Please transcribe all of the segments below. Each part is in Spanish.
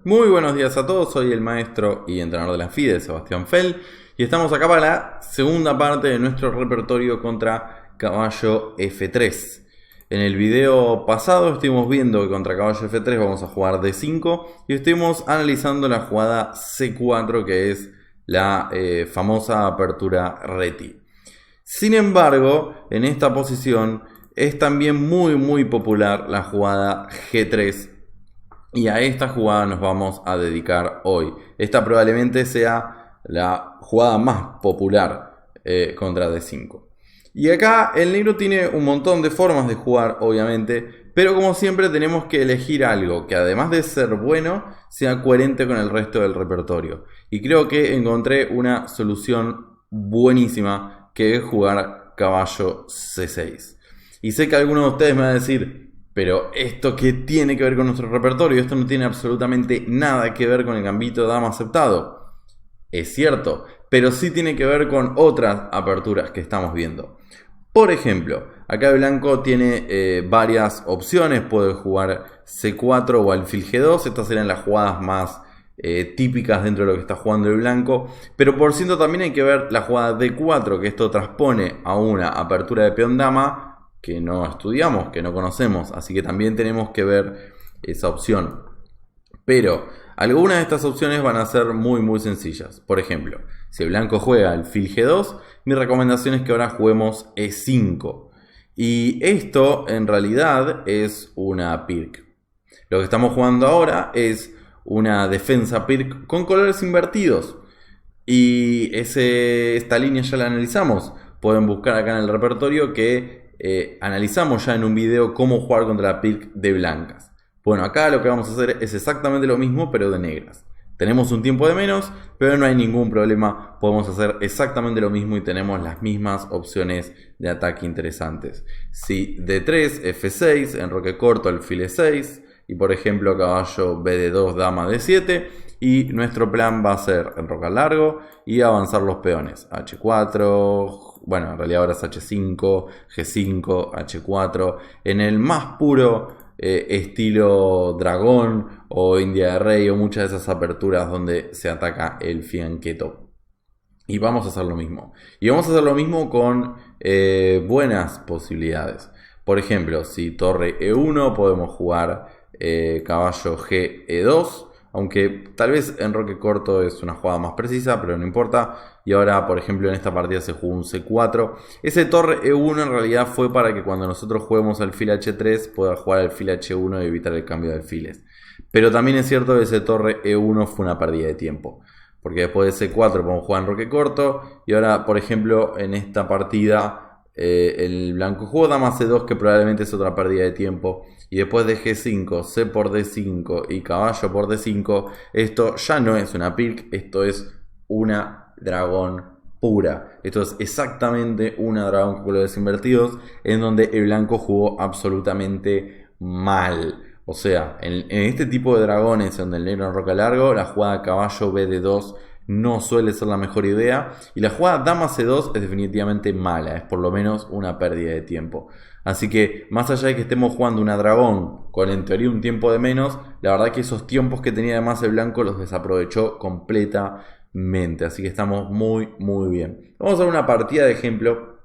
Muy buenos días a todos, soy el maestro y entrenador de la FIDE, Sebastián Fell, y estamos acá para la segunda parte de nuestro repertorio contra caballo F3. En el video pasado estuvimos viendo que contra caballo F3 vamos a jugar D5 y estuvimos analizando la jugada C4, que es la famosa apertura reti. Sin embargo, en esta posición es también muy popular la jugada G3. Y a esta jugada nos vamos a dedicar hoy. Esta probablemente sea la jugada más popular contra D5. Y acá el negro tiene un montón de formas de jugar, obviamente. Pero como siempre tenemos que elegir algo que además de ser bueno, sea coherente con el resto del repertorio. Y creo que encontré una solución buenísima, que es jugar caballo C6. Y sé que algunos de ustedes me van a decir: pero ¿esto qué tiene que ver con nuestro repertorio? Esto no tiene absolutamente nada que ver con el gambito de dama aceptado. Es cierto, pero sí tiene que ver con otras aperturas que estamos viendo. Por ejemplo, acá el blanco tiene varias opciones. Puede jugar C4 o alfil G2. Estas serían las jugadas más típicas dentro de lo que está jugando el blanco. Pero por cierto también hay que ver la jugada D4, que esto transpone a una apertura de peón dama que no estudiamos, que no conocemos, así que también tenemos que ver esa opción. Pero algunas de estas opciones van a ser muy sencillas. Por ejemplo, si el blanco juega alfil G2, mi recomendación es que ahora juguemos E5. Y esto en realidad es una pirc. Lo que estamos jugando ahora es una defensa pirc con colores invertidos. Y esta línea ya la analizamos. Pueden buscar acá en el repertorio que analizamos ya en un video cómo jugar contra la pirc de blancas. Bueno, acá lo que vamos a hacer es exactamente lo mismo, pero de negras. Tenemos un tiempo de menos, pero no hay ningún problema. Podemos hacer exactamente lo mismo y tenemos las mismas opciones de ataque interesantes. Si D3, F6, enroque corto, alfil E6. Y por ejemplo, caballo BD2, dama D7. Y nuestro plan va a ser enrocar largo y avanzar los peones. H4, bueno, en realidad ahora es H5, G5, H4. En el más puro estilo dragón o India de Rey o muchas de esas aperturas donde se ataca el fianqueto. Y vamos a hacer lo mismo. Y vamos a hacer lo mismo con buenas posibilidades. Por ejemplo, si torre E1 podemos jugar caballo G E2. Aunque tal vez enroque corto es una jugada más precisa, pero no importa. Y ahora, por ejemplo, en esta partida se jugó un C4. Ese torre E1 en realidad fue para que cuando nosotros juguemos alfil H3 pueda jugar alfil H1 y evitar el cambio de alfiles. Pero también es cierto que ese torre E1 fue una pérdida de tiempo. Porque después de C4 podemos jugar enroque corto. Y ahora, por ejemplo, en esta partida el blanco jugó dama C2, que probablemente es otra pérdida de tiempo. Y después de G5, C por D5 y caballo por D5, esto ya no es una pirc, esto es una dragón pura. Esto es exactamente una dragón con colores invertidos, en donde el blanco jugó absolutamente mal. O sea, en este tipo de dragones donde el negro enroca largo, la jugada caballo BD2 no suele ser la mejor idea. Y la jugada dama C2 es definitivamente mala, es por lo menos una pérdida de tiempo. Así que más allá de que estemos jugando una dragón con en teoría un tiempo de menos, la verdad que esos tiempos que tenía además el blanco los desaprovechó completamente. Así que estamos muy bien. Vamos a ver una partida de ejemplo.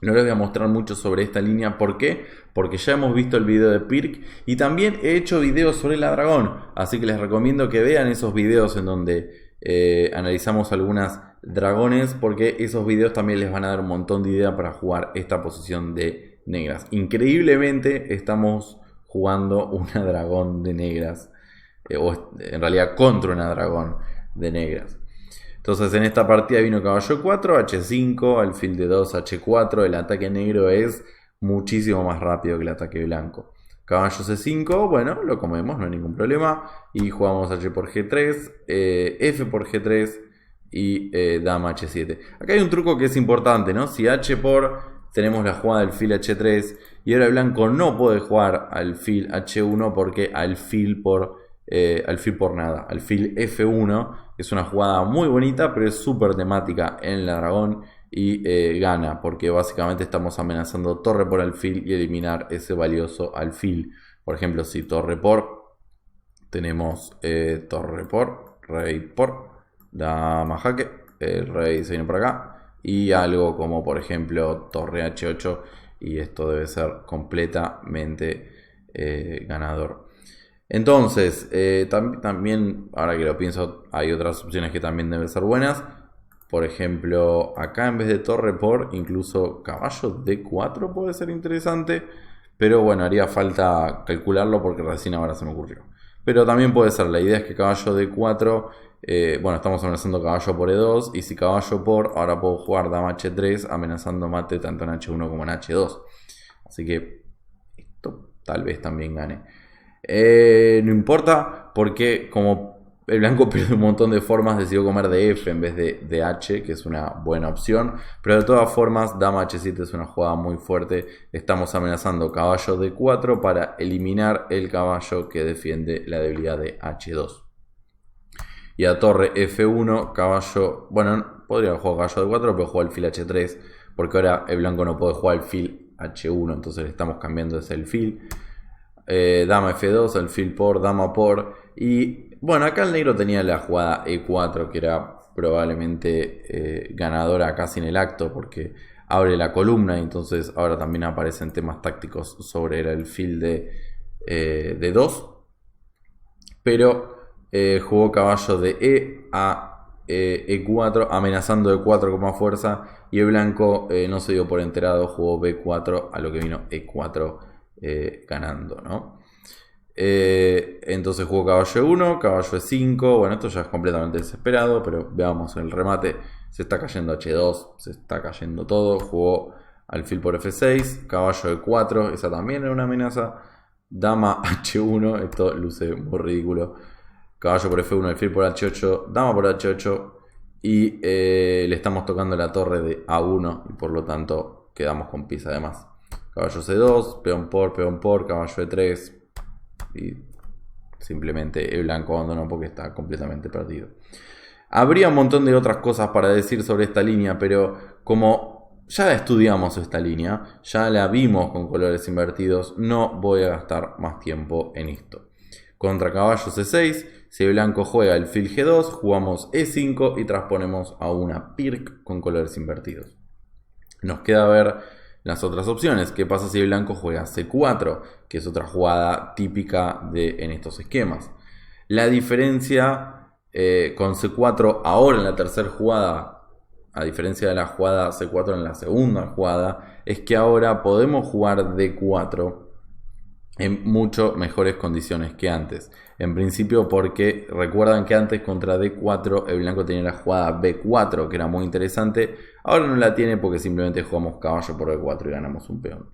No les voy a mostrar mucho sobre esta línea. ¿Por qué? Porque ya hemos visto el video de pirc y también he hecho videos sobre la dragón. Así que les recomiendo que vean esos videos en donde analizamos algunas dragones, porque esos videos también les van a dar un montón de ideas para jugar esta posición de negras. Increíblemente estamos jugando una dragón de negras, o en realidad contra una dragón de negras. Entonces en esta partida vino caballo 4, H5, alfil de 2, H4. El ataque negro es muchísimo más rápido que el ataque blanco. Caballo C5, bueno, lo comemos, no hay ningún problema. Y jugamos H por G3, F por G3 y dama H7. Acá hay un truco que es importante, ¿no? Si H por... tenemos la jugada del alfil H3 y ahora el blanco no puede jugar alfil H1 porque alfil por nada. Alfil F1 es una jugada muy bonita, pero es súper temática en la dragón y gana, porque básicamente estamos amenazando torre por alfil y eliminar ese valioso alfil. Por ejemplo, si torre por tenemos torre por, rey por, dama jaque, el rey se viene por acá, y algo como por ejemplo torre h8, y esto debe ser completamente ganador. Entonces, también, ahora que lo pienso, hay otras opciones que también deben ser buenas. Por ejemplo, acá en vez de torre por, incluso caballo d4 puede ser interesante. Pero bueno, haría falta calcularlo porque recién ahora se me ocurrió. Pero también puede ser, la idea es que caballo d4, bueno, estamos amenazando caballo por e2. Y si caballo por, ahora puedo jugar dama h3 amenazando mate tanto en h1 como en h2. Así que esto tal vez también gane. No importa porque como el blanco pierde un montón de formas, decidió comer de F en vez de H, que es una buena opción. Pero de todas formas, dama H7 es una jugada muy fuerte. Estamos amenazando caballo D4 para eliminar el caballo que defiende la debilidad de H2. Y a torre F1, caballo... Bueno, podría haber jugado caballo D4, pero juega alfil H3. Porque ahora el blanco no puede jugar alfil H1, entonces le estamos cambiando ese alfil. Dama F2, alfil por, dama por. Y bueno, acá el negro tenía la jugada E4, que era probablemente ganadora casi en el acto, porque abre la columna y entonces ahora también aparecen temas tácticos sobre el alfil de 2. Pero jugó caballo de E a E4, amenazando E4 con más fuerza. Y el blanco no se dio por enterado, jugó B4, a lo que vino E4 ganando, ¿no? Entonces jugó caballo E1, caballo E5. Bueno, esto ya es completamente desesperado, pero veamos el remate. Se está cayendo H2, se está cayendo todo. Jugó alfil por F6, caballo E4, esa también era una amenaza. Dama H1, esto luce muy ridículo. Caballo por F1, alfil por H8, dama por H8. Y le estamos tocando la torre de A1 y por lo tanto quedamos con pieza además. Caballo C2, peón por, caballo E3. Y simplemente el blanco abandonó porque está completamente perdido. Habría un montón de otras cosas para decir sobre esta línea, pero como ya estudiamos esta línea, ya la vimos con colores invertidos, no voy a gastar más tiempo en esto. Contra caballo C6, si el blanco juega alfil G2, jugamos E5 y transponemos a una pirc con colores invertidos. Nos queda ver las otras opciones. ¿Qué pasa si el blanco juega C4? Que es otra jugada típica en estos esquemas. La diferencia con C4 ahora en la tercera jugada, a diferencia de la jugada C4 en la segunda jugada, es que ahora podemos jugar D4 en mucho mejores condiciones que antes. En principio porque recuerdan que antes contra D4 el blanco tenía la jugada B4 que era muy interesante. Ahora no la tiene porque simplemente jugamos caballo por B4 y ganamos un peón.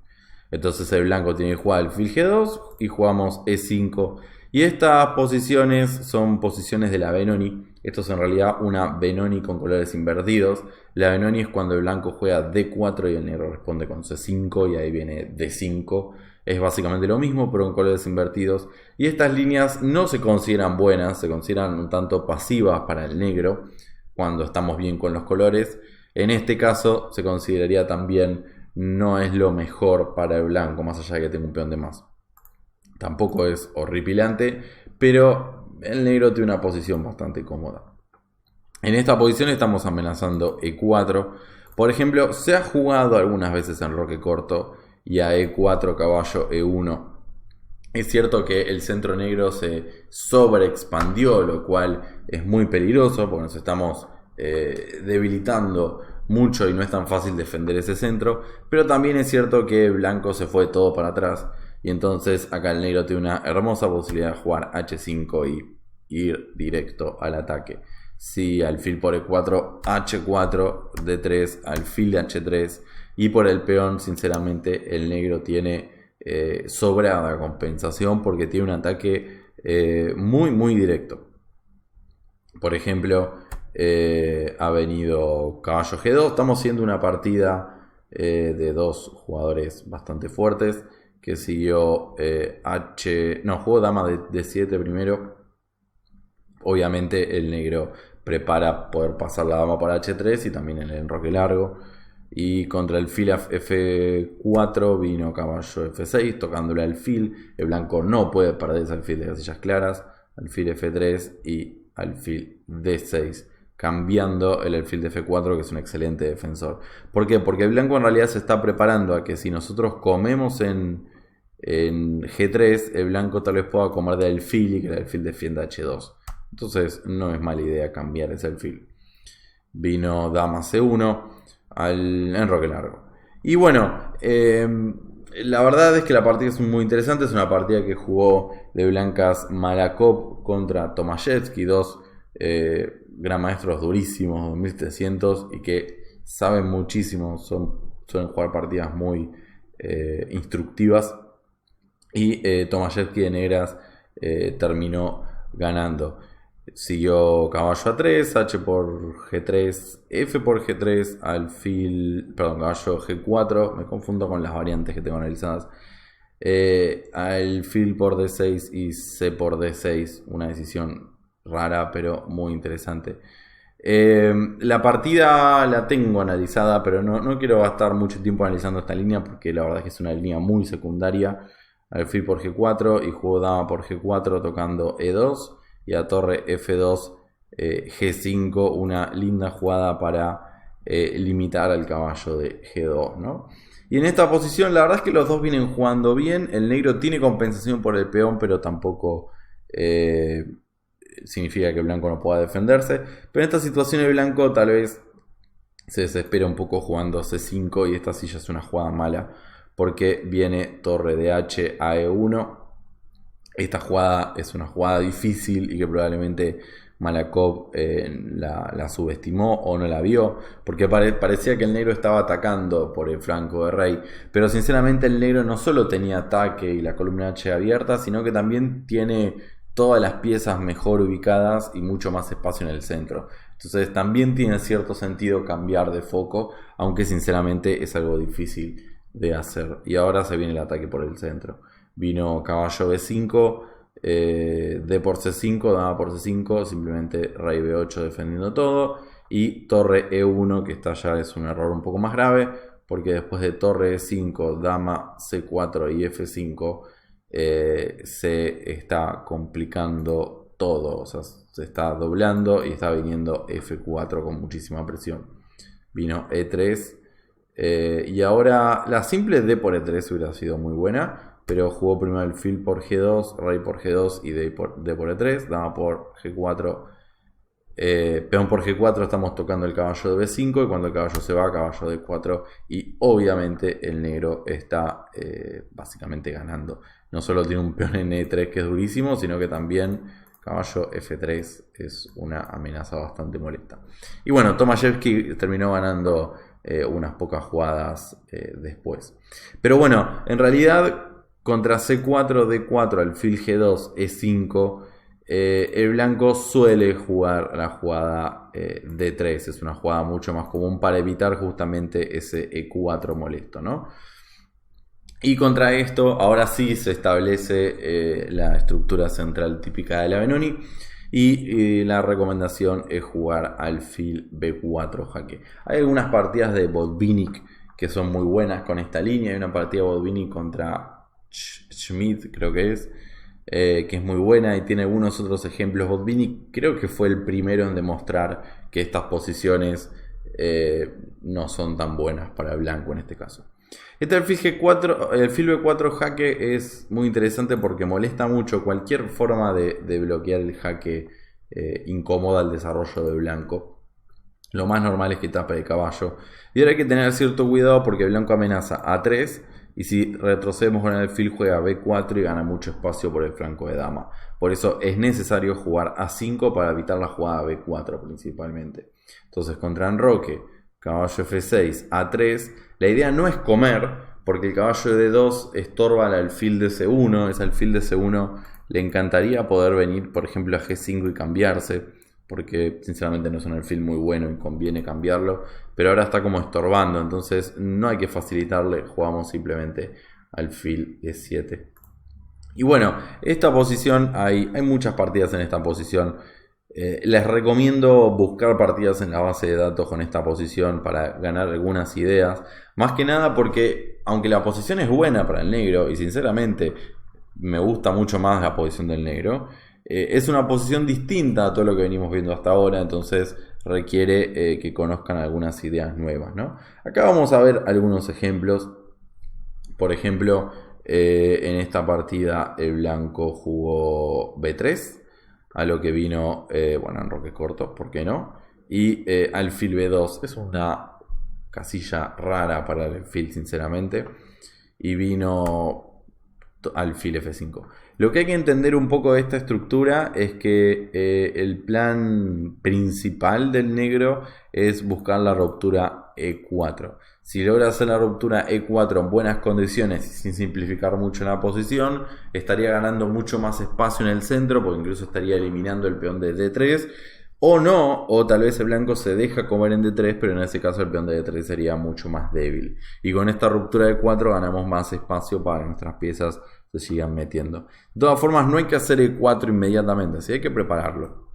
Entonces el blanco tiene que jugar alfil G2 y jugamos E5. Y estas posiciones son posiciones de la Benoni. Esto es en realidad una Benoni con colores invertidos. La Benoni es cuando el blanco juega D4 y el negro responde con C5 y ahí viene D5. Es básicamente lo mismo pero con colores invertidos. Y estas líneas no se consideran buenas, se consideran un tanto pasivas para el negro cuando estamos bien con los colores. En este caso se consideraría también no es lo mejor para el blanco, más allá de que tenga un peón de más. Tampoco es horripilante, pero el negro tiene una posición bastante cómoda. En esta posición estamos amenazando E4. Por ejemplo, se ha jugado algunas veces en roque corto y a E4 caballo E1. Es cierto que el centro negro se sobreexpandió, lo cual es muy peligroso porque nos estamos debilitando mucho y no es tan fácil defender ese centro. Pero también es cierto que el blanco se fue todo para atrás. Y entonces acá el negro tiene una hermosa posibilidad de jugar H5 y ir directo al ataque. Si alfil por E4, H4, D3, alfil de H3. Y por el peón, sinceramente, el negro tiene sobrada compensación porque tiene un ataque muy directo. Por ejemplo, ha venido caballo G2. Estamos haciendo una partida de dos jugadores bastante fuertes. Que siguió jugó dama de D7 primero. Obviamente el negro prepara poder pasar la dama para H3 y también el enroque largo. Y contra el alfil F4 vino caballo F6 tocándole alfil. El blanco no puede perder ese alfil de casillas claras. alfil F3 y alfil D6, cambiando el alfil de F4, que es un excelente defensor. ¿Por qué? Porque el blanco en realidad se está preparando a que si nosotros comemos en G3, el blanco tal vez pueda comer de alfil y que el alfil defienda H2. Entonces no es mala idea cambiar ese alfil. Vino dama C1 al enroque largo. Y bueno, la verdad es que la partida es muy interesante. Es una partida que jugó de blancas Malakov contra Tomaszewski, dos gran maestros durísimos, 2700, y que saben muchísimo, suelen jugar partidas muy instructivas. Y Tomaszewski de negras terminó ganando. Siguió caballo A3, H por G3, F por G3, alfil, perdón, caballo G4, me confundo con las variantes que tengo analizadas. Alfil por D6 y C por D6, una decisión rara pero muy interesante. La partida la tengo analizada, pero no quiero gastar mucho tiempo analizando esta línea porque la verdad es que es una línea muy secundaria. Alfil por G4 y juego dama por G4 tocando E2 y a torre F2 G5, una linda jugada para limitar al caballo de G2, ¿no? Y en esta posición la verdad es que los dos vienen jugando bien. El negro tiene compensación por el peón, pero tampoco significa que el blanco no pueda defenderse. Pero en esta situación el blanco tal vez se desespera un poco jugando C5 y esta silla es una jugada mala porque viene torre de H a E1. Esta jugada es una jugada difícil y que probablemente Malakov la subestimó o no la vio, porque parecía que el negro estaba atacando por el flanco de rey, pero sinceramente el negro no solo tenía ataque y la columna H abierta, sino que también tiene todas las piezas mejor ubicadas y mucho más espacio en el centro. Entonces también tiene cierto sentido cambiar de foco, aunque sinceramente es algo difícil de hacer. Y ahora se viene el ataque por el centro. Vino caballo B5, D por C5, dama por C5, simplemente rey B8 defendiendo todo. Y torre E1, que esta ya es un error un poco más grave, porque después de torre E5, dama C4 y F5, se está complicando todo. O sea, se está doblando y está viniendo F4 con muchísima presión. Vino E3. Y ahora la simple D por E3 hubiera sido muy buena, pero jugó primero alfil por G2, rey por G2 y D por E3, dama por G4, peón por G4, estamos tocando el caballo de B5 y cuando el caballo se va, caballo de 4 y obviamente el negro está básicamente ganando. No solo tiene un peón en E3 que es durísimo, sino que también caballo F3 es una amenaza bastante molesta. Y bueno, Tomaszewski terminó ganando unas pocas jugadas después. Pero bueno, en realidad contra C4, D4, alfil G2, E5, el blanco suele jugar la jugada D3. Es una jugada mucho más común para evitar justamente ese E4 molesto, ¿no? Y contra esto, ahora sí se establece la estructura central típica de la Benoni. Y la recomendación es jugar alfil B4 jaque. Hay algunas partidas de Botvinnik que son muy buenas con esta línea. Hay una partida de Botvinnik contra Schmidt, creo que es muy buena y tiene algunos otros ejemplos. Botvinnik creo que fue el primero en demostrar que estas posiciones no son tan buenas para el blanco en este caso. Este alfil B4 jaque es muy interesante porque molesta mucho. Cualquier forma de bloquear el jaque incomoda el desarrollo del blanco. Lo más normal es que tape el caballo. Y ahora hay que tener cierto cuidado porque el blanco amenaza A3. Y si retrocedemos con el alfil juega B4 y gana mucho espacio por el flanco de dama. Por eso es necesario jugar A5 para evitar la jugada B4 principalmente. Entonces contra enroque, caballo F6, A3. La idea no es comer, porque el caballo de D2 estorba al alfil de C1. Ese alfil de C1 le encantaría poder venir, por ejemplo, a G5 y cambiarse, porque sinceramente no es un alfil muy bueno y conviene cambiarlo. Pero ahora está como estorbando, entonces no hay que facilitarle, jugamos simplemente alfil E7. Y bueno, esta posición, hay muchas partidas en esta posición. Les recomiendo buscar partidas en la base de datos con esta posición para ganar algunas ideas. Más que nada porque, aunque la posición es buena para el negro, y sinceramente me gusta mucho más la posición del negro, Es una posición distinta a todo lo que venimos viendo hasta ahora, entonces requiere que conozcan algunas ideas nuevas, ¿no? Acá vamos a ver algunos ejemplos. Por ejemplo, en esta partida el blanco jugó B3, a lo que vino, bueno, enroque corto, ¿por qué no? Y alfil B2, es una casilla rara para el alfil, sinceramente. Y vino alfil F5. Lo que hay que entender un poco de esta estructura es que el plan principal del negro es buscar la ruptura E4. Si logra hacer la ruptura E4 en buenas condiciones y sin simplificar mucho la posición, estaría ganando mucho más espacio en el centro, porque incluso estaría eliminando el peón de D3. O no, o tal vez el blanco se deja comer en D3, pero en ese caso el peón de D3 sería mucho más débil. Y con esta ruptura de 4 ganamos más espacio para que nuestras piezas se sigan metiendo. De todas formas, no hay que hacer E4 inmediatamente, así hay que prepararlo.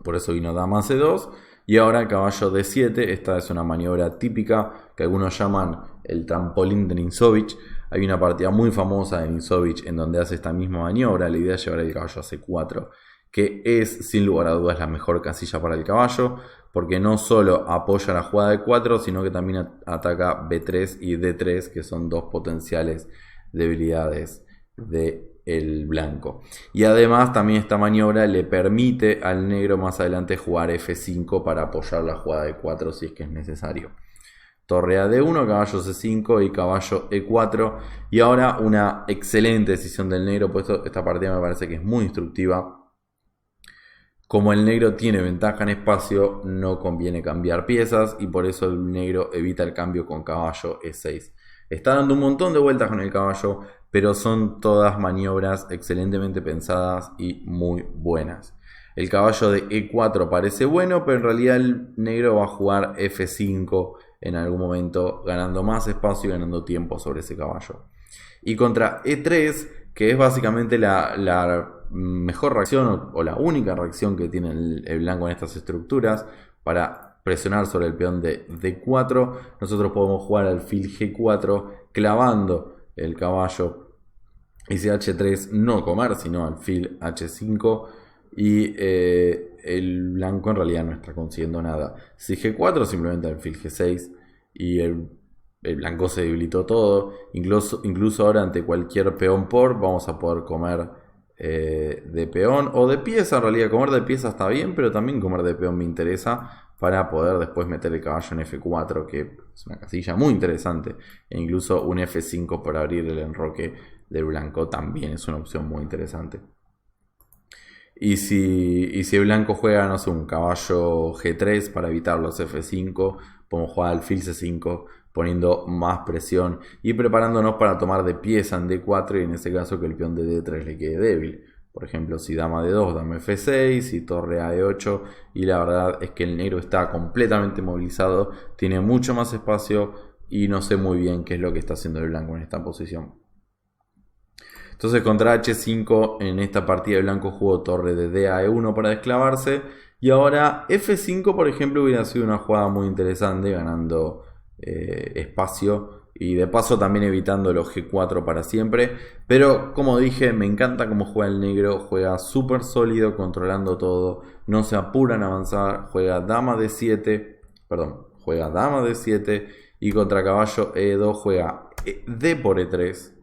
Por eso vino dama C2 y ahora caballo D7. Esta es una maniobra típica que algunos llaman el trampolín de Ninzovich. Hay una partida muy famosa de Ninzovich en donde hace esta misma maniobra. La idea es llevar el caballo a C4, que es sin lugar a dudas la mejor casilla para el caballo, porque no solo apoya la jugada de 4, sino que también ataca B3 y D3, que son dos potenciales debilidades del blanco. Y además también esta maniobra le permite al negro más adelante jugar F5 para apoyar la jugada de 4 si es que es necesario. Torre a D1, caballo C5 y caballo E4. Y ahora una excelente decisión del negro, pues esta partida me parece que es muy instructiva. Como el negro tiene ventaja en espacio, no conviene cambiar piezas y por eso el negro evita el cambio con caballo E6. Está dando un montón de vueltas con el caballo, pero son todas maniobras excelentemente pensadas y muy buenas. El caballo de E4 parece bueno, pero en realidad el negro va a jugar F5 en algún momento, ganando más espacio y ganando tiempo sobre ese caballo. Y contra E3, que es básicamente la mejor reacción o la única reacción que tiene el blanco en estas estructuras para presionar sobre el peón de D4, nosotros podemos jugar alfil G4 clavando el caballo y si H3 no comer, sino alfil H5 y el blanco en realidad no está consiguiendo nada. Si G4 simplemente alfil G6 y el blanco se debilitó todo. Incluso ahora ante cualquier peón vamos a poder comer de peón o de pieza. En realidad comer de pieza está bien, pero también comer de peón me interesa para poder después meter el caballo en F4, que es una casilla muy interesante. E incluso un F5 para abrir el enroque del blanco también es una opción muy interesante. Y si el blanco juega, no sé, un caballo G3 para evitar los F5, podemos jugar alfil C5 poniendo más presión y preparándonos para tomar de pieza en D4 y en ese caso que el peón de D3 le quede débil. Por ejemplo, si dama D2, dama F6 y torre a E8, y la verdad es que el negro está completamente movilizado, tiene mucho más espacio y no sé muy bien qué es lo que está haciendo el blanco en esta posición. Entonces contra H5 en esta partida el blanco jugó torre de D a E1 para desclavarse. Y ahora F5 por ejemplo hubiera sido una jugada muy interesante ganando espacio. Y de paso también evitando los G4 para siempre. Pero como dije, me encanta cómo juega el negro. Juega súper sólido, controlando todo. No se apura en avanzar. Juega dama D7. Perdón, juega dama D7. Y contra caballo E2 juega D por E3.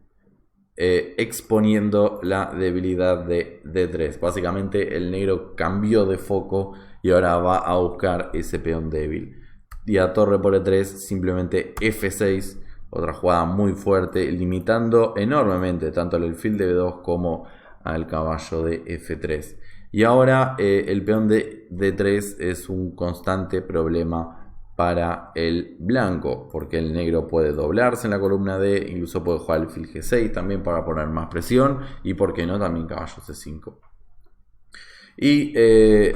Exponiendo la debilidad de D3. Básicamente el negro cambió de foco y ahora va a buscar ese peón débil. Y a torre por E3 simplemente F6, otra jugada muy fuerte, limitando enormemente tanto al alfil de B2 como al caballo de F3. Y ahora el peón de D3 es un constante problema para el blanco, porque el negro puede doblarse en la columna D, incluso puede jugar alfil G6 también para poner más presión, y por qué no también caballo C5. Y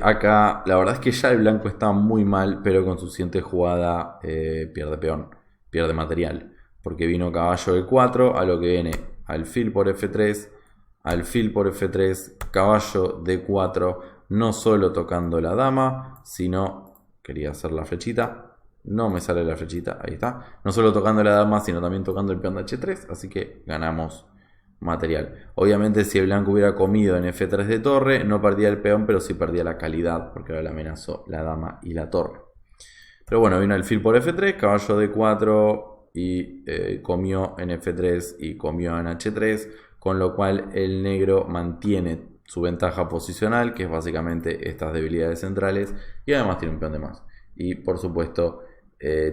acá la verdad es que ya el blanco está muy mal, pero con su siguiente jugada pierde peón, pierde material, porque vino caballo E4, a lo que viene alfil por F3, alfil por F3, caballo D4, no solo tocando la dama, sino, quería hacer la flechita, no me sale la flechita, ahí está. No solo tocando la dama, sino también tocando el peón de H3. Así que ganamos material. Obviamente si el blanco hubiera comido en F3 de torre, no perdía el peón, pero sí perdía la calidad, porque ahora le amenazó la dama y la torre. Pero bueno, vino alfil por F3, caballo D4 y comió en F3 y comió en H3, con lo cual el negro mantiene su ventaja posicional, que es básicamente estas debilidades centrales, y además tiene un peón de más. Y por supuesto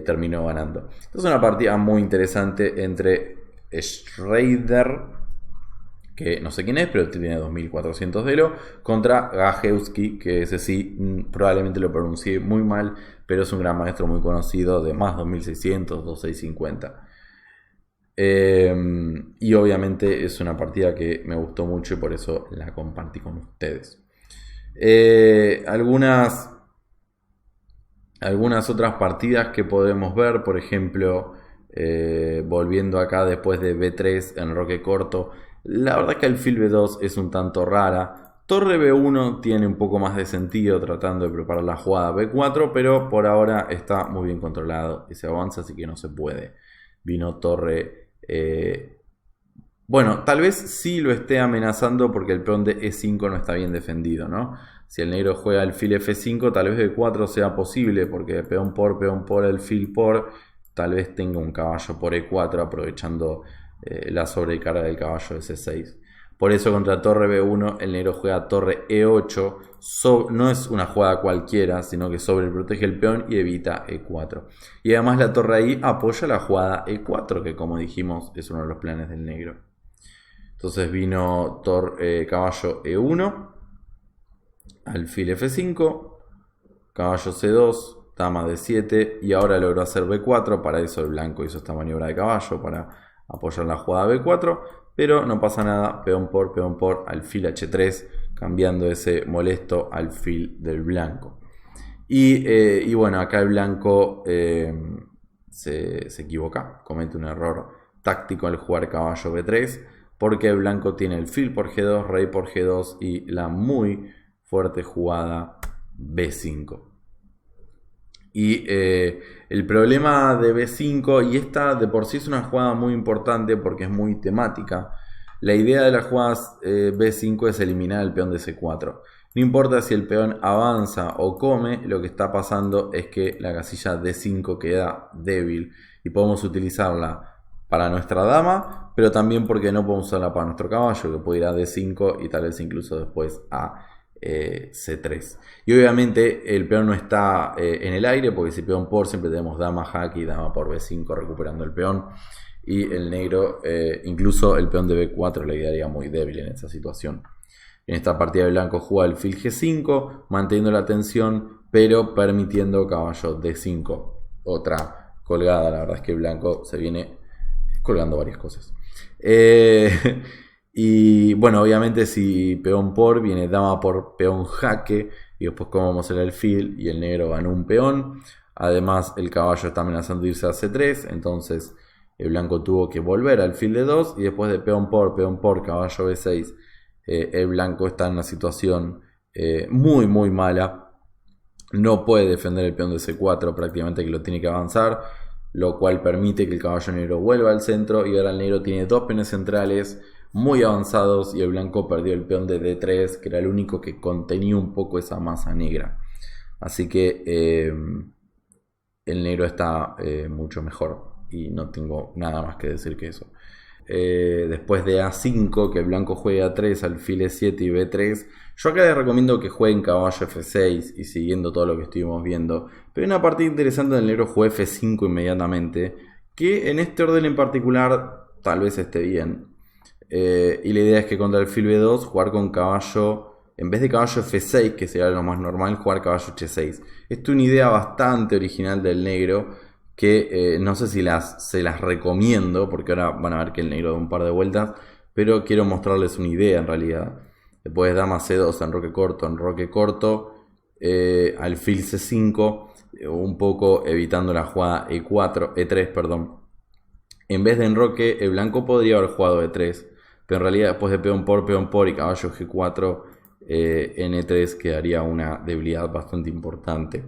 terminó ganando. Esta es una partida muy interesante entre Schrader, que no sé quién es, pero tiene 2400 de elo, contra Gajewski, que ese sí probablemente lo pronuncié muy mal, pero es un gran maestro muy conocido, de más 2600, 2650. Y obviamente es una partida que me gustó mucho y por eso la compartí con ustedes. Algunas otras partidas que podemos ver, por ejemplo, volviendo acá después de B3 en roque corto, la verdad que alfil B2 es un tanto rara. Torre B1 tiene un poco más de sentido tratando de preparar la jugada B4, pero por ahora está muy bien controlado y se avanza, así que no se puede. Vino torre... bueno, tal vez sí lo esté amenazando porque el peón de E5 no está bien defendido, ¿no? Si el negro juega alfil F5, tal vez B4 sea posible, porque peón por, alfil por, tal vez tenga un caballo por E4 aprovechando la sobrecarga del caballo de C6. Por eso contra torre B1 el negro juega torre E8, no es una jugada cualquiera, sino que sobreprotege el peón y evita E4. Y además la torre ahí apoya la jugada E4, que como dijimos es uno de los planes del negro. Entonces vino caballo E1, alfil F5, caballo C2, dama D7 y ahora logró hacer B4. Para eso el blanco hizo esta maniobra de caballo para apoyar la jugada B4, pero no pasa nada, peón por, alfil H3, cambiando ese molesto alfil del blanco. Y bueno, acá el blanco se equivoca, comete un error táctico al jugar caballo B3, porque el blanco tiene el fil por G2, rey por G2 y la muy fuerte jugada B5. Y el problema de B5, y esta de por sí es una jugada muy importante porque es muy temática. La idea de las jugadas B5 es eliminar el peón de C4. No importa si el peón avanza o come, lo que está pasando es que la casilla D5 queda débil y podemos utilizarla para nuestra dama, pero también porque no podemos usarla para nuestro caballo, que puede ir a D5 y tal vez incluso después a C3. Y obviamente el peón no está en el aire, porque si peón por siempre tenemos dama jaque y dama por B5 recuperando el peón. Y el negro, incluso el peón de B4 le quedaría muy débil en esa situación. En esta partida el blanco juega el fil G5, manteniendo la tensión, pero permitiendo caballo D5. Otra colgada, la verdad es que el blanco se viene colgando varias cosas. Y bueno, obviamente si peón por viene dama por peón jaque y después comemos el alfil y el negro ganó un peón. Además el caballo está amenazando irse a C3, entonces el blanco tuvo que volver al alfil de 2 y después de peón por, caballo B6, el blanco está en una situación muy mala. No puede defender el peón de C4, prácticamente que lo tiene que avanzar, lo cual permite que el caballo negro vuelva al centro y ahora el negro tiene dos peones centrales muy avanzados y el blanco perdió el peón de D3, que era el único que contenía un poco esa masa negra. Así que el negro está mucho mejor y no tengo nada más que decir que eso. Después de A5, que el blanco juegue A3, alfil E7 y B3. Yo acá les recomiendo que jueguen caballo F6 y siguiendo todo lo que estuvimos viendo. Pero hay una partida interesante del negro juega F5 inmediatamente, que en este orden en particular tal vez esté bien. Y la idea es que contra el alfil B2 jugar con caballo, en vez de caballo F6, que sería lo más normal, jugar caballo H6. Esta es una idea bastante original del negro, que no sé si se las recomiendo, porque ahora van a ver que el negro da un par de vueltas, pero quiero mostrarles una idea en realidad. Después dama C2 en roque corto, alfil C5, un poco evitando la jugada E3, perdón. En vez de enroque, el blanco podría haber jugado E3, pero en realidad después de peón por y caballo G4, en E3 quedaría una debilidad bastante importante.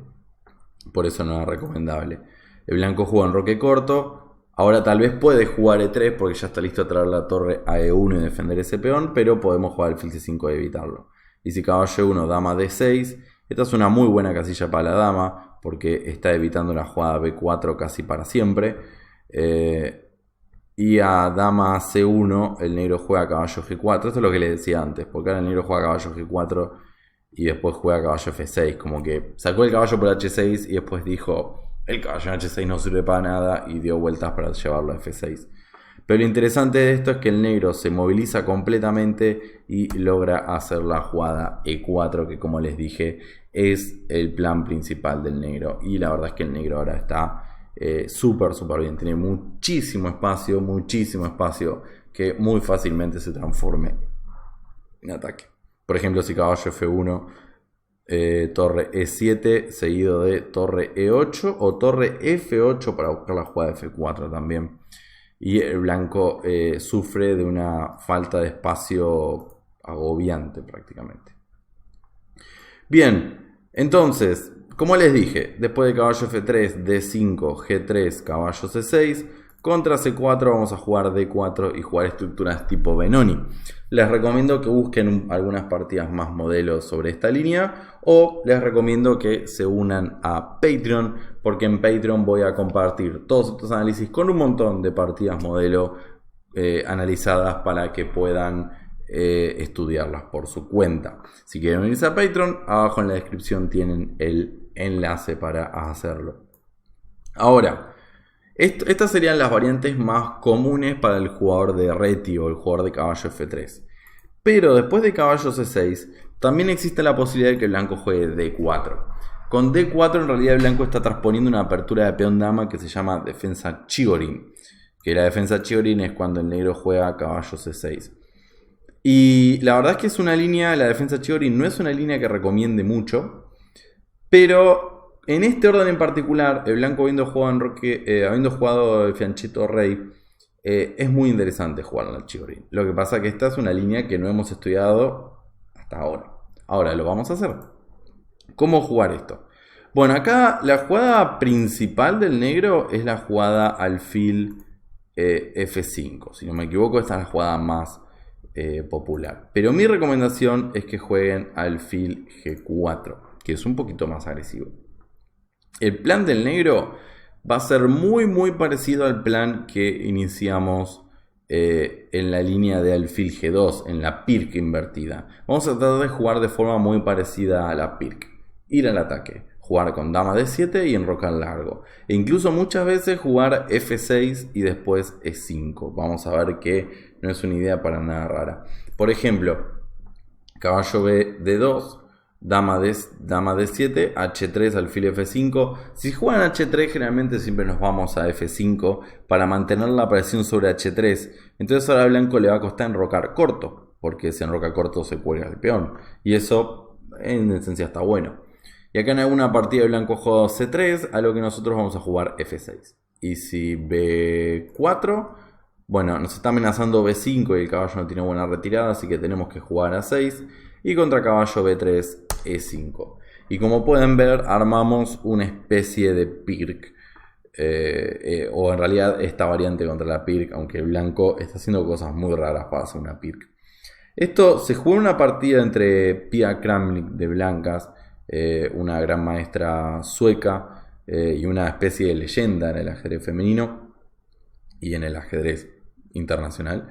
Por eso no es recomendable. El blanco jugó en roque corto, Ahora tal vez puede jugar E3 porque ya está listo a traer la torre a E1 y defender ese peón, pero podemos jugar alfil C5 y evitarlo. Y si caballo E1, dama D6, esta es una muy buena casilla para la dama porque está evitando la jugada B4 casi para siempre. Y a dama C1 el negro juega caballo G4, esto es lo que les decía antes, porque ahora el negro juega caballo G4 y después juega caballo F6, como que sacó el caballo por H6 y después dijo el caballo en H6 no sirve para nada y dio vueltas para llevarlo a F6. Pero lo interesante de esto es que el negro se moviliza completamente y logra hacer la jugada E4, que como les dije es el plan principal del negro. Y la verdad es que el negro ahora está súper bien, tiene muchísimo espacio que muy fácilmente se transforme en ataque. Por ejemplo, si caballo F1, torre E7 seguido de torre E8 o torre F8 para buscar la jugada de F4 también. Y el blanco sufre de una falta de espacio agobiante prácticamente. Bien, entonces, como les dije, después de caballo F3, D5, G3, caballo C6, contra C4 vamos a jugar D4 y jugar estructuras tipo Benoni. Les recomiendo que busquen algunas partidas más modelos sobre esta línea o les recomiendo que se unan a Patreon porque en Patreon voy a compartir todos estos análisis con un montón de partidas modelo analizadas para que puedan estudiarlas por su cuenta. Si quieren unirse a Patreon, abajo en la descripción tienen el enlace para hacerlo. Ahora, estas serían las variantes más comunes para el jugador de reti o el jugador de caballo F3. Pero después de caballo C6, también existe la posibilidad de que el blanco juegue D4. Con D4 en realidad el blanco está transponiendo una apertura de peón dama que se llama defensa Chigorin. Que la defensa Chigorin es cuando el negro juega caballo C6. Y la verdad es que es una línea, la defensa Chigorin no es una línea que recomiende mucho. Pero en este orden en particular, el blanco habiendo jugado el fianchetto rey, es muy interesante jugar al Chigorin. Lo que pasa es que esta es una línea que no hemos estudiado hasta ahora. Ahora lo vamos a hacer. ¿Cómo jugar esto? Bueno, acá la jugada principal del negro es la jugada alfil F5. Si no me equivoco, esta es la jugada más popular. Pero mi recomendación es que jueguen alfil G4, que es un poquito más agresivo. El plan del negro va a ser muy parecido al plan que iniciamos en la línea de alfil G2, en la pirc invertida. Vamos a tratar de jugar de forma muy parecida a la pirc. Ir al ataque, jugar con dama D7 y enrocar largo. E incluso muchas veces jugar F6 y después E5. Vamos a ver que no es una idea para nada rara. Por ejemplo, caballo B D2. Dama D7, H3, alfil F5. Si juegan H3 generalmente siempre nos vamos a F5 para mantener la presión sobre H3. Entonces ahora al blanco le va a costar enrocar corto, porque si enroca corto se cuelga el peón. Y eso en esencia está bueno. Y acá en alguna partida el blanco juega C3, a lo que nosotros vamos a jugar F6. Y si B4, bueno, nos está amenazando B5 y el caballo no tiene buena retirada, así que tenemos que jugar a 6. Y contra caballo B3, E5. Y como pueden ver, armamos una especie de pirc. O en realidad esta variante contra la pirc, aunque el blanco está haciendo cosas muy raras para hacer una pirc. Esto se jugó en una partida entre Pia Kramnik de blancas, una gran maestra sueca y una especie de leyenda en el ajedrez femenino y en el ajedrez internacional.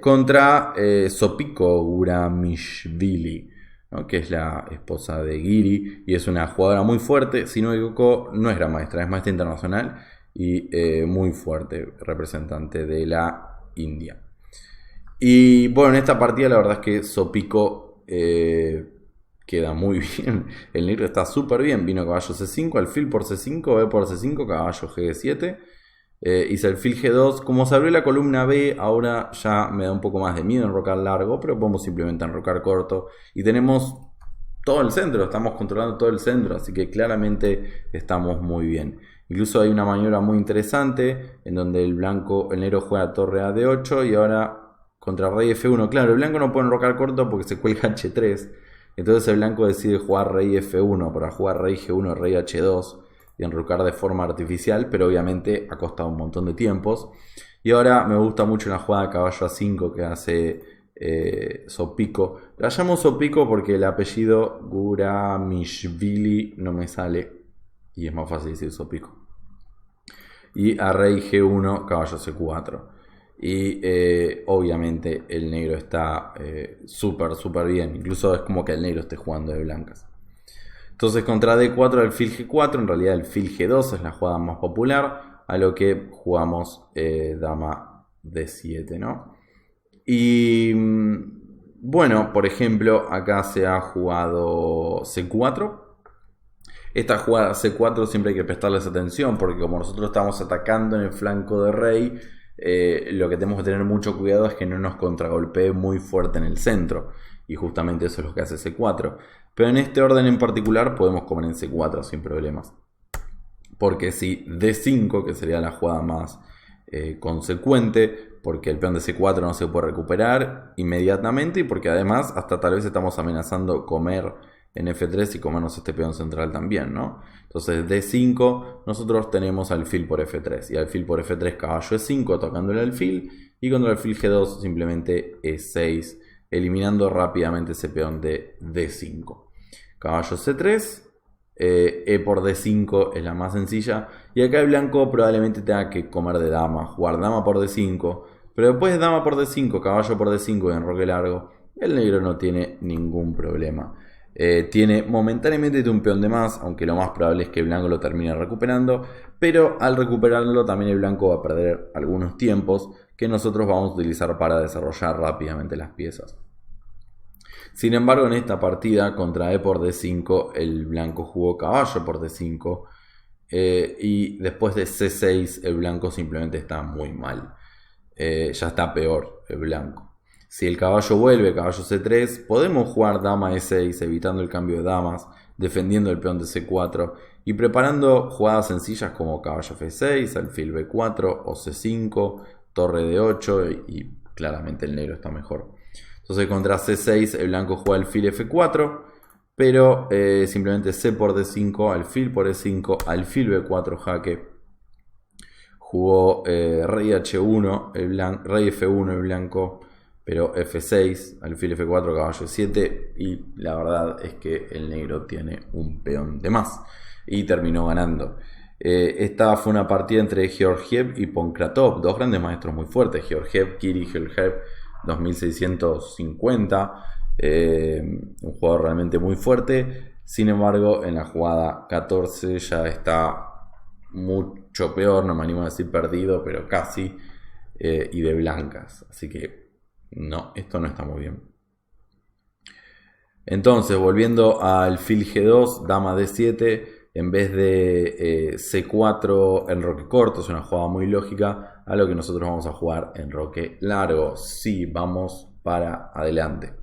Contra Sopiko Guramishvili, ¿no? Que es la esposa de Giri y es una jugadora muy fuerte. Si no me equivoco, no es gran maestra, es maestra internacional y muy fuerte, representante de la India. Y bueno, en esta partida la verdad es que Sopiko queda muy bien. El negro está súper bien. Vino caballo C5, alfil por C5, B por C5, caballo G7. Hice alfil G2. Como se abrió la columna B, ahora ya me da un poco más de miedo enrocar largo, pero podemos simplemente enrocar corto. Y tenemos todo el centro, estamos controlando todo el centro, así que claramente estamos muy bien. Incluso hay una maniobra muy interesante en donde el negro juega torre a D8 y ahora contra rey F1. Claro, el blanco no puede enrocar corto porque se cuelga H3. Entonces el blanco decide jugar rey F1 para jugar rey G1, rey H2. y enrocar de forma artificial, pero obviamente ha costado un montón de tiempos. Y ahora me gusta mucho la jugada caballo A5 que hace Sopico. La llamo Sopico porque el apellido Guramishvili no me sale y es más fácil decir Sopico. Y a rey G1, caballo C4. Y obviamente el negro está súper bien. Incluso es como que el negro esté jugando de blancas. Entonces contra D4 alfil G4, en realidad alfil G2 es la jugada más popular, a lo que jugamos dama D7, ¿no? Y bueno, por ejemplo, acá se ha jugado C4. Esta jugada C4 siempre hay que prestarles atención porque como nosotros estamos atacando en el flanco de rey, lo que tenemos que tener mucho cuidado es que no nos contragolpee muy fuerte en el centro. Y justamente eso es lo que hace C4. Pero en este orden en particular podemos comer en C4 sin problemas. Porque si D5, que sería la jugada más consecuente, porque el peón de C4 no se puede recuperar inmediatamente y porque además hasta tal vez estamos amenazando comer en F3 y comernos este peón central también, ¿no? Entonces D5 nosotros tenemos alfil por F3 y alfil por F3 caballo E5 tocando el alfil y contra el alfil G2 simplemente E6 eliminando rápidamente ese peón de D5. Caballo C3, E por D5 es la más sencilla y acá el blanco probablemente tenga que comer de dama, jugar dama por D5, pero después de dama por D5, caballo por D5 y enroque largo, el negro no tiene ningún problema. Tiene momentáneamente un peón de más, aunque lo más probable es que el blanco lo termine recuperando, pero al recuperarlo también el blanco va a perder algunos tiempos que nosotros vamos a utilizar para desarrollar rápidamente las piezas. Sin embargo, en esta partida contra E por D5 el blanco jugó caballo por D5 y después de C6 el blanco simplemente está muy mal, ya está peor el blanco. Si el caballo vuelve, caballo C3, podemos jugar dama E6 evitando el cambio de damas, defendiendo el peón de C4 y preparando jugadas sencillas como caballo F6, alfil B4 o C5, torre D8 y claramente el negro está mejor. Entonces contra C6 el blanco juega alfil F4, pero simplemente C por D5, alfil por E5, alfil B4 jaque. Jugó rey H1, rey F1 el blanco, pero F6, alfil F4, caballo E7 y la verdad es que el negro tiene un peón de más y terminó ganando. Esta fue una partida entre Georgiev y Pankratov, dos grandes maestros muy fuertes, Kiri Georgiev 2650, un jugador realmente muy fuerte. Sin embargo, en la jugada 14 ya está mucho peor, no me animo a decir perdido, pero casi, y de blancas, así que no, esto no está muy bien. Entonces, volviendo al alfil G2, dama D7, en vez de C4 enroque corto, es una jugada muy lógica, a lo que nosotros vamos a jugar enroque largo. Sí, vamos para adelante.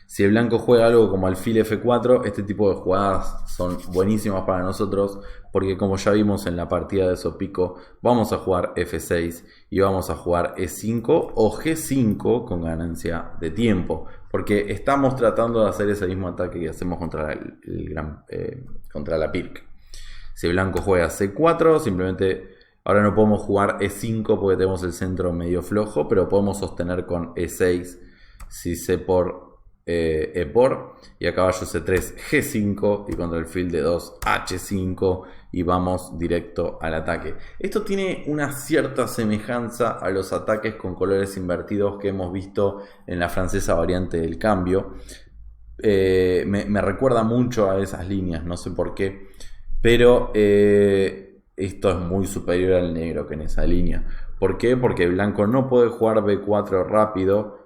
Si el blanco juega algo como alfil F4, este tipo de jugadas son buenísimas para nosotros porque como ya vimos en la partida de Sopico, vamos a jugar F6 y vamos a jugar E5 o G5 con ganancia de tiempo, porque estamos tratando de hacer ese mismo ataque que hacemos contra contra la Pirc. Si el blanco juega C4, simplemente ahora no podemos jugar E5 porque tenemos el centro medio flojo, pero podemos sostener con E6 si C por E por y a caballo C3 G5 y contra el alfil de 2 H5 y vamos directo al ataque. Esto tiene una cierta semejanza a los ataques con colores invertidos que hemos visto en la francesa variante del cambio. Me recuerda mucho a esas líneas, no sé por qué, pero esto es muy superior al negro que en esa línea. ¿Por qué? Porque el blanco no puede jugar B4 rápido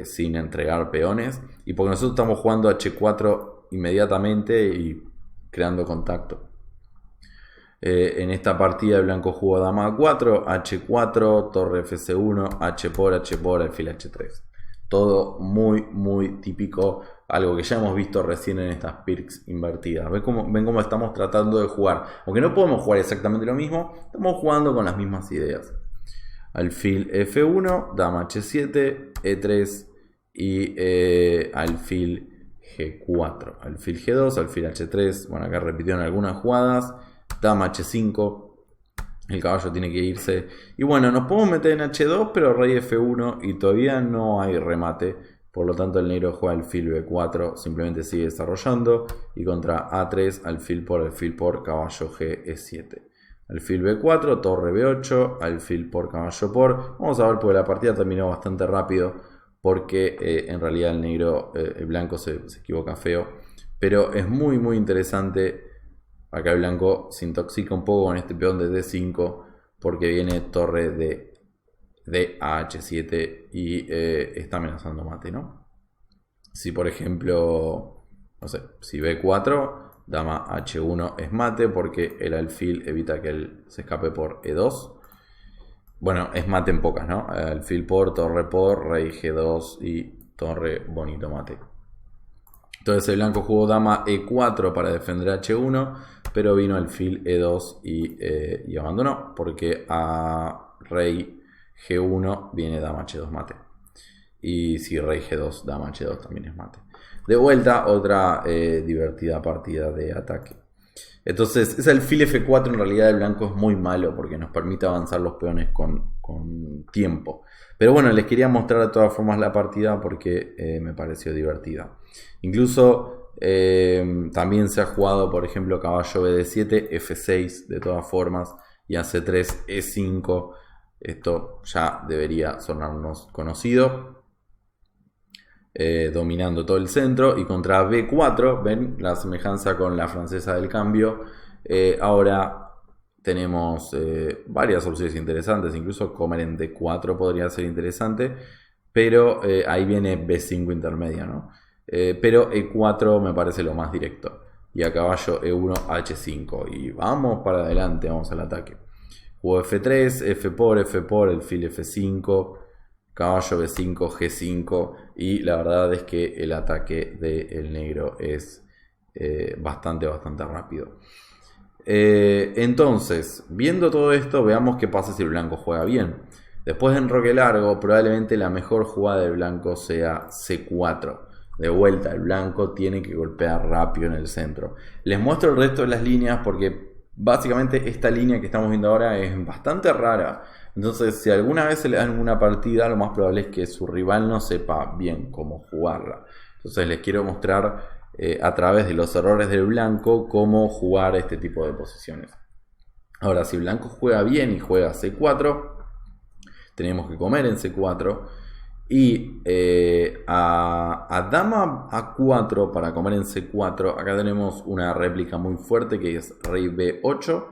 sin entregar peones y porque nosotros estamos jugando H4 inmediatamente y creando contacto. En esta partida el blanco jugó dama A4, H4, torre Fc1, H por, alfil H3. Todo muy típico, algo que ya hemos visto recién en estas Pircs invertidas. Ven cómo estamos tratando de jugar. Aunque no podemos jugar exactamente lo mismo, estamos jugando con las mismas ideas. Alfil F1, dama H7, E3 y alfil G4. Alfil G2, alfil H3. Bueno, acá repitieron algunas jugadas. dama H5, el caballo tiene que irse. Y bueno, nos podemos meter en H2, pero rey F1 y todavía no hay remate. Por lo tanto el negro juega alfil B4, simplemente sigue desarrollando. Y contra A3, alfil por caballo G E7. Alfil B4, torre B8, alfil por caballo por. Vamos a ver porque la partida terminó bastante rápido. Porque en realidad el negro, el blanco se equivoca feo. Pero es muy interesante. Acá el blanco se intoxica un poco con este peón de D5. Porque viene torre de a H7 y está amenazando mate, ¿no? Si por ejemplo, no sé, si B4, dama H1 es mate porque el alfil evita que él se escape por E2. Bueno, es mate en pocas, ¿no? Alfil por, rey G2 y torre bonito mate. Entonces el blanco jugó dama E4 para defender H1, pero vino alfil E2 y abandonó porque a rey G1 viene dama H2 mate. Y si rey G2, dama H2 también es mate. De vuelta, otra divertida partida de ataque. Entonces, ese alfil F4 en realidad el blanco es muy malo porque nos permite avanzar los peones con tiempo. Pero bueno, les quería mostrar de todas formas la partida porque me pareció divertida. Incluso también se ha jugado, por ejemplo, caballo BD7, F6 de todas formas y AC3, E5. Esto ya debería sonarnos conocido. Dominando todo el centro y contra B4, ven la semejanza con la francesa del cambio. Ahora tenemos varias opciones interesantes, incluso comer en D4 podría ser interesante, pero ahí viene B5 intermedia, ¿no? Pero E4 me parece lo más directo y a caballo E1 H5 y vamos para adelante, vamos al ataque. Juego F3, F por, alfil F5, caballo B5, G5 y la verdad es que el ataque del negro es bastante rápido. Entonces, viendo todo esto, veamos qué pasa si el blanco juega bien. Después de enroque largo, probablemente la mejor jugada del blanco sea C4. De vuelta, el blanco tiene que golpear rápido en el centro. Les muestro el resto de las líneas porque básicamente esta línea que estamos viendo ahora es bastante rara. Entonces, si alguna vez se le dan una partida, lo más probable es que su rival no sepa bien cómo jugarla. Entonces, les quiero mostrar a través de los errores del blanco cómo jugar este tipo de posiciones. Ahora, si el blanco juega bien y juega C4, tenemos que comer en C4. Y a dama A4 para comer en C4, acá tenemos una réplica muy fuerte que es rey B8.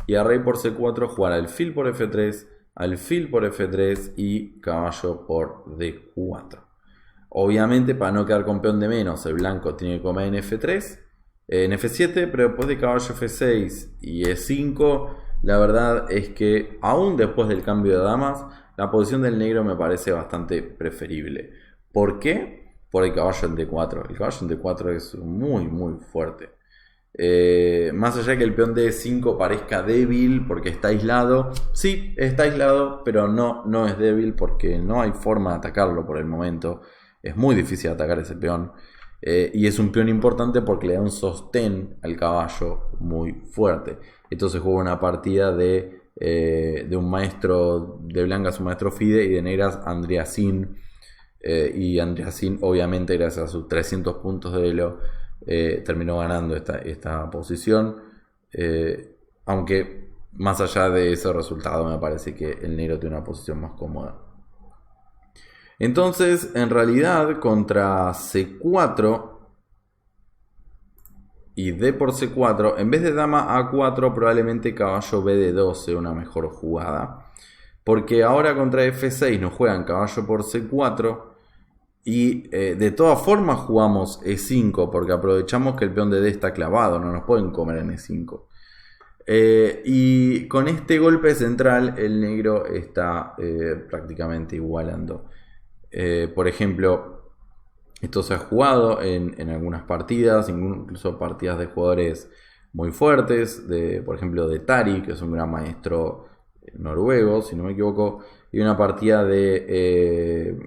Y a rey por C4 jugar alfil por F3, alfil por F3 y caballo por D4. Obviamente para no quedar con peón de menos el blanco tiene que comer en F3, en F7, pero después de caballo F6 y E5 la verdad es que aún después del cambio de damas la posición del negro me parece bastante preferible. ¿Por qué? Por el caballo en D4. El caballo en D4 es muy fuerte. Más allá de que el peón de D5 parezca débil porque está aislado, sí, está aislado, pero no es débil porque no hay forma de atacarlo por el momento. Es muy difícil atacar ese peón y es un peón importante porque le da un sostén al caballo muy fuerte. Entonces juega una partida de un maestro de blancas, un maestro FIDE, y de negras Andreasin. Y Andreasin obviamente gracias a sus 300 puntos de elo terminó ganando esta posición, aunque más allá de ese resultado me parece que el negro tiene una posición más cómoda. Entonces en realidad contra C4 y D por C4, en vez de dama A4 probablemente caballo BD2 sea una mejor jugada, porque ahora contra F6 nos juegan caballo por C4 y de todas formas jugamos E5 porque aprovechamos que el peón de D está clavado, no nos pueden comer en E5. Y con este golpe central el negro está prácticamente igualando. Por ejemplo, esto se ha jugado en algunas partidas, incluso partidas de jugadores muy fuertes, por ejemplo de Tari, que es un gran maestro noruego, si no me equivoco, y una partida de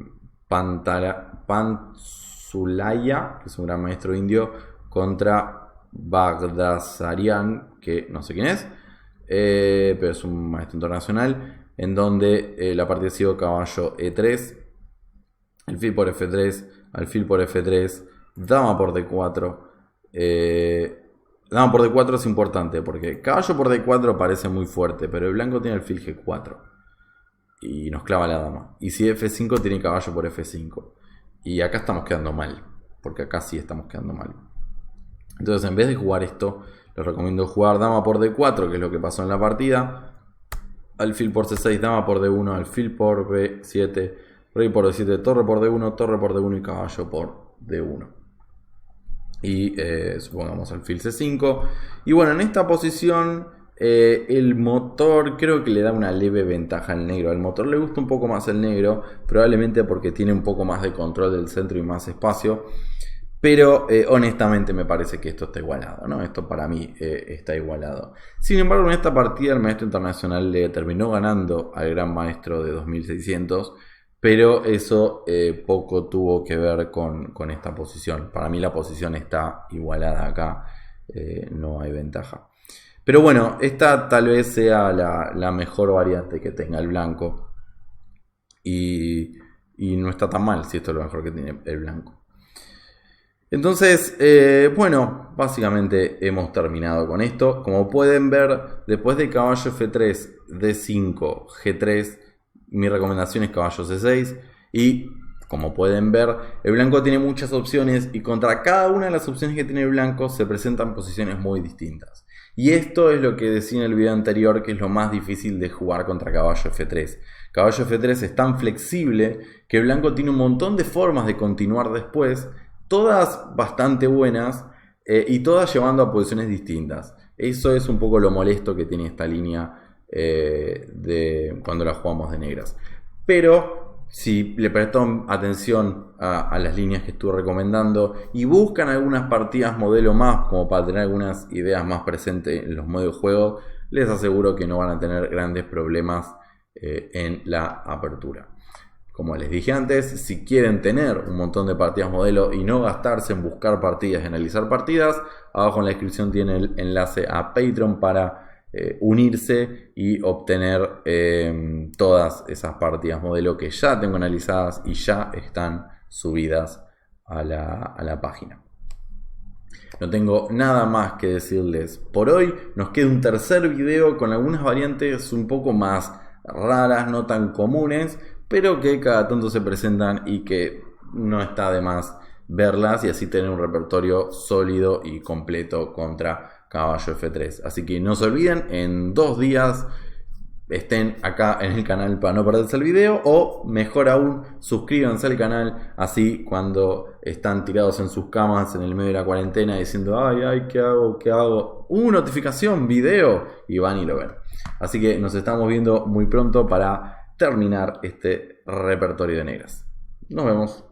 Pantzulaya, que es un gran maestro indio, contra Bagdasarian, que no sé quién es, pero es un maestro internacional, en donde la partida ha sido caballo E3, alfil por F3, alfil por F3, dama por D4. Dama por D4 es importante porque caballo por D4 parece muy fuerte, pero el blanco tiene alfil G4 y nos clava la dama. Y si F5 tiene caballo por F5. Y acá estamos quedando mal, porque acá sí estamos quedando mal. Entonces, en vez de jugar esto, les recomiendo jugar dama por D4, que es lo que pasó en la partida. Alfil por C6, dama por D1, alfil por B7, rey por D7, torre por D1, torre por D1 y caballo por D1. Y supongamos alfil C5. Y bueno, en esta posición el motor creo que le da una leve ventaja al negro. Al motor le gusta un poco más el negro, probablemente porque tiene un poco más de control del centro y más espacio. Pero honestamente me parece que esto está igualado, ¿no? Esto para mí está igualado. Sin embargo, en esta partida el maestro internacional le terminó ganando al gran maestro de 2600. Pero eso poco tuvo que ver con esta posición. Para mí la posición está igualada acá. No hay ventaja. Pero bueno, esta tal vez sea la mejor variante que tenga el blanco. Y no está tan mal si esto es lo mejor que tiene el blanco. Entonces, bueno, básicamente hemos terminado con esto. Como pueden ver, después de caballo F3, D5, G3, mi recomendación es caballo C6. Y como pueden ver, el blanco tiene muchas opciones y contra cada una de las opciones que tiene el blanco se presentan posiciones muy distintas. Y esto es lo que decía en el video anterior, que es lo más difícil de jugar contra caballo F3. Caballo F3 es tan flexible que el blanco tiene un montón de formas de continuar después, todas bastante buenas y todas llevando a posiciones distintas. Eso es un poco lo molesto que tiene esta línea de cuando la jugamos de negras. Pero si le prestan atención a las líneas que estuve recomendando y buscan algunas partidas modelo más, como para tener algunas ideas más presentes en los modos de juego, les aseguro que no van a tener grandes problemas en la apertura. Como les dije antes, si quieren tener un montón de partidas modelo y no gastarse en buscar partidas y analizar partidas, abajo en la descripción tiene el enlace a Patreon para unirse y obtener todas esas partidas modelo que ya tengo analizadas y ya están subidas a la página. No tengo nada más que decirles por hoy. Nos queda un tercer video con algunas variantes un poco más raras, no tan comunes, pero que cada tanto se presentan y que no está de más verlas y así tener un repertorio sólido y completo contra caballo F3. Así que no se olviden, en 2 días estén acá en el canal para no perderse el video, o mejor aún, suscríbanse al canal, así cuando están tirados en sus camas en el medio de la cuarentena diciendo ay, ¿qué hago? ¿Qué hago? Notificación, video, y van y lo ven. Así que nos estamos viendo muy pronto para terminar este repertorio de negras. Nos vemos.